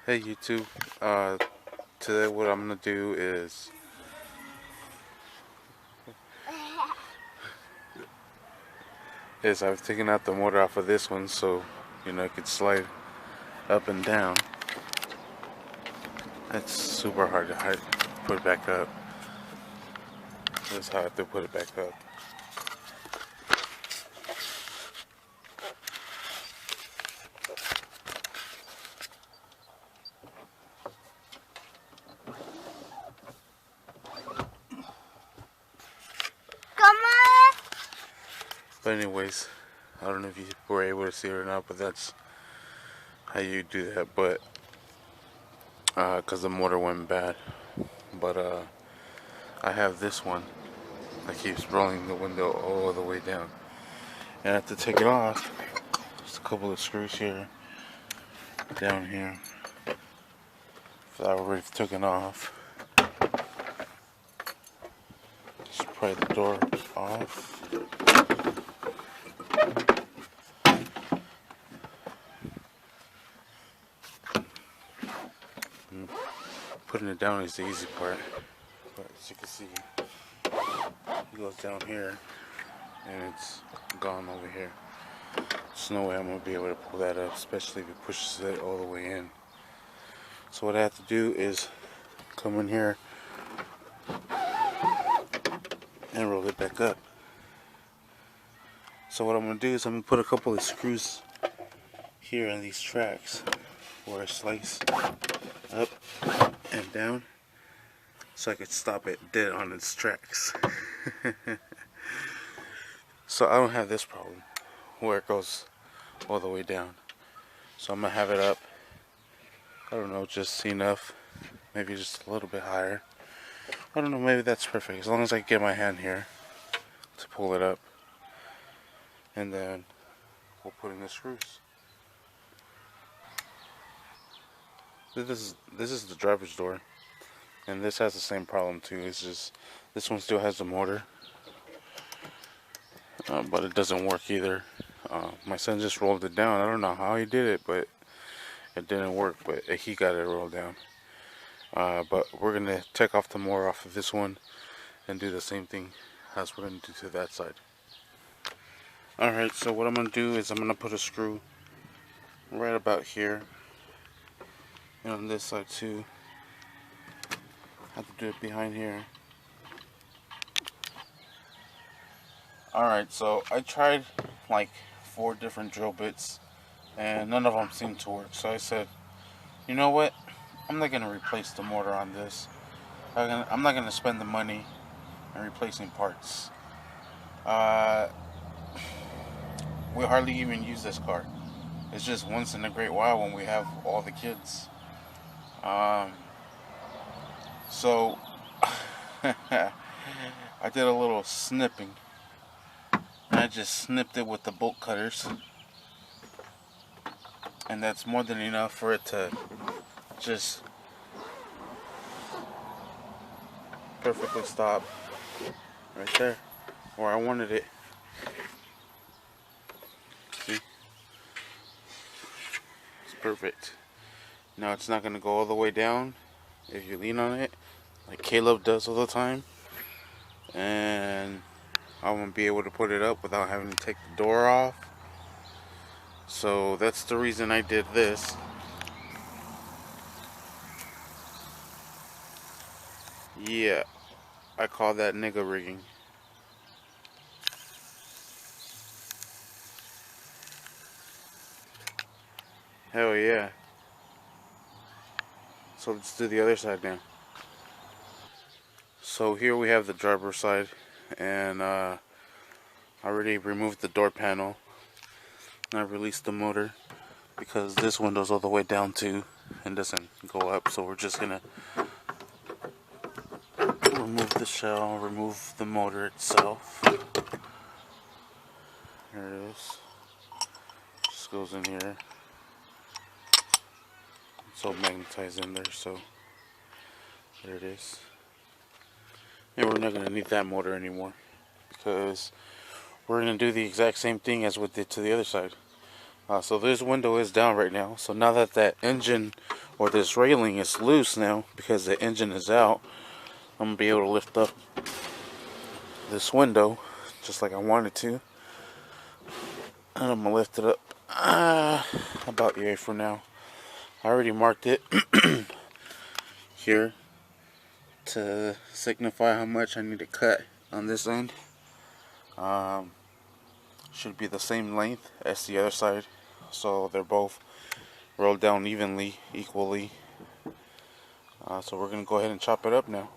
Hey YouTube, today what I'm gonna do is I've taken out the motor off of this one so it could slide up and down. It's super hard to put it back up. That's how I have to put it back up. Come on. But anyways, I don't know if you were able to see it or not, but that's how you do that. But cause the motor went bad. But I have this one that keeps rolling the window all the way down, and I have to take it off. Just a couple of screws here, down here. So I already took it off. Just pry the door off. Putting it down is the easy part. But as you can see, it goes down here and it's gone over here. There's no way I'm going to be able to pull that up, especially if it pushes it all the way in. So what I have to do is come in here and roll it back up. So what I'm going to do is I'm going to put a couple of screws here in these tracks where I slice up and down so I could stop it dead on its tracks. So I don't have this problem where it goes all the way down. So I'm going to have it up, I don't know, just enough, maybe just a little bit higher. I don't know, maybe that's perfect as long as I get my hand here to pull it up. And then we'll put in the screws. This is the driver's door, and this has the same problem too. It's just this one still has the motor, but it doesn't work either. My son just rolled it down. I don't know how he did it, but it didn't work. But he got it rolled down. But we're gonna take off the motor off of this one and do the same thing as we're gonna do to that side. Alright, so what I'm gonna do is I'm gonna put a screw right about here. And on this side too. I have to do it behind here. Alright, so I tried like 4 different drill bits and none of them seemed to work. So I said, you know what? I'm not going to replace the motor on this. I'm not going to spend the money in replacing parts. We hardly even use this car. It's just once in a great while when we have all the kids. So I did a little snipping, and I just snipped it with the bolt cutters, and that's more than enough for it to just perfectly stop right there where I wanted it. See? It's perfect. Now it's not going to go all the way down if you lean on it like Caleb does all the time, and I won't be able to put it up without having to take the door off. So that's the reason I did this. Yeah, I call that nigga rigging. Hell yeah. So let's do the other side now. So here we have the driver's side, and I already removed the door panel. I released the motor because this window's all the way down too and doesn't go up, so we're just gonna remove the shell, remove the motor itself. Here it is. Just goes in here. It's all magnetized in there, so there it is. And we're not gonna need that motor anymore because we're gonna do the exact same thing as we did to the other side. So this window is down right now. So now that that engine or this railing is loose now because the engine is out, I'm gonna be able to lift up this window just like I wanted to, and I'm gonna lift it up about yay for now. I already marked it here to signify how much I need to cut on this end. Should be the same length as the other side, so they're both rolled down evenly, equally. So we're gonna go ahead and chop it up now.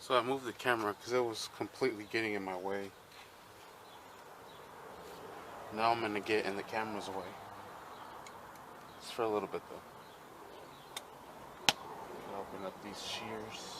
So I moved the camera because it was completely getting in my way. Now I'm gonna get in the camera's way. Just for a little bit though. Open up these shears.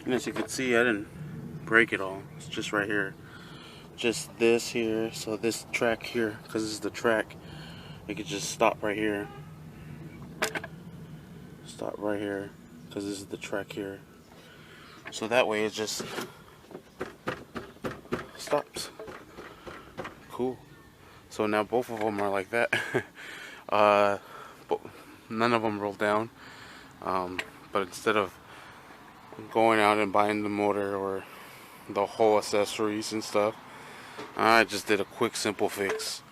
And as you can see, I didn't break it all. It's just right here. Just this here. So this track here, because this is the track, it could just stop right here. Stop right here, because this is the track here. So that way it just stops. Cool. So now both of them are like that. But none of them roll down. But instead of going out and buying the motor or the whole accessories and stuff, I just did a quick simple fix.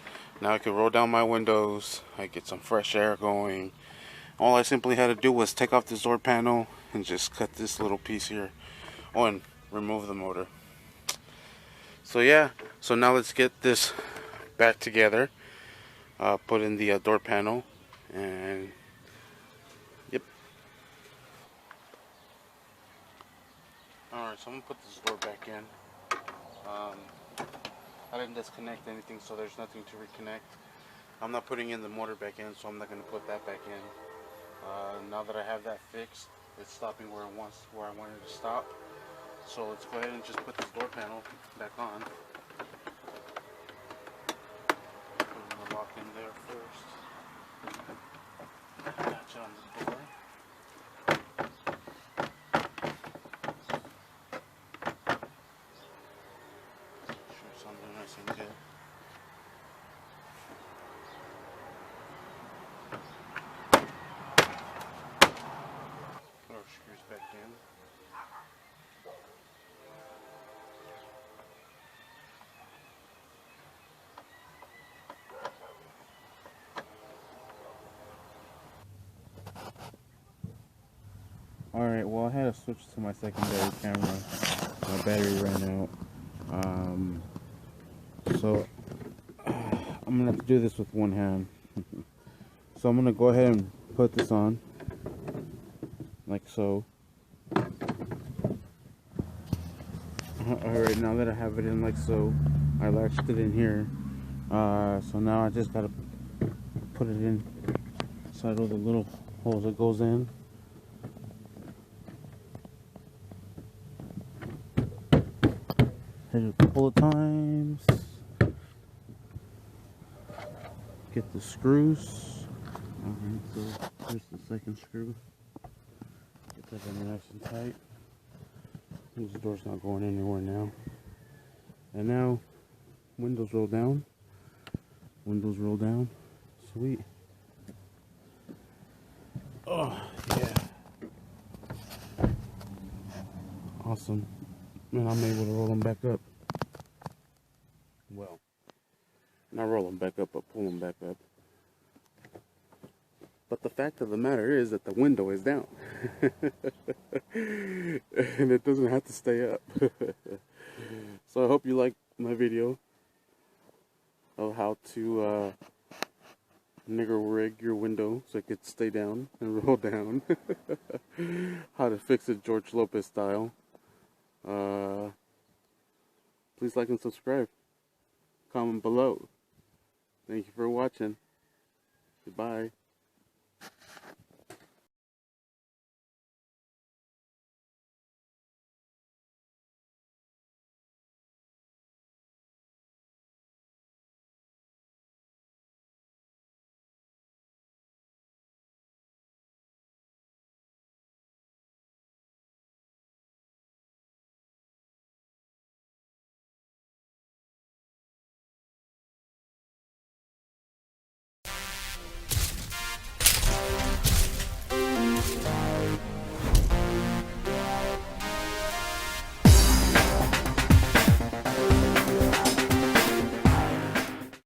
Now I can roll down my windows, I get some fresh air going. All I simply had to do was take off this door panel and just cut this little piece here. Oh, and remove the motor. So yeah, so now let's get this back together. Put in the door panel, and yep. Alright, so I'm gonna put this door back in. I didn't disconnect anything, so there's nothing to reconnect. I'm not putting in the motor back in, so I'm not gonna put that back in. Now that I have that fixed, it's stopping where I wanted to stop. So let's go ahead and just put this door panel back on. Put the lock in there first. Latch on the door. Sure, something nice and good. Put our screws back in. Alright, well I had to switch to my secondary camera. My battery ran out. So I'm gonna have to do this with one hand. So I'm gonna go ahead and put this on, like so. Alright, now that I have it in like so, I latched it in here. So now I just gotta put it in inside all the little holes it goes in. Hit it a couple of times. Get the screws. Alright, so here's the second screw. Get that in nice and tight. This door's not going anywhere now. And now, windows roll down. Windows roll down. Sweet. Oh, yeah. Awesome. And I'm able to roll them back up. Well, not roll them back up, but pull them back up. But the fact of the matter is that the window is down. And it doesn't have to stay up. So I hope you like my video of how to nigger rig your window so it could stay down and roll down. How to fix it George Lopez style. Please like and subscribe. Comment below. Thank you for watching. Goodbye.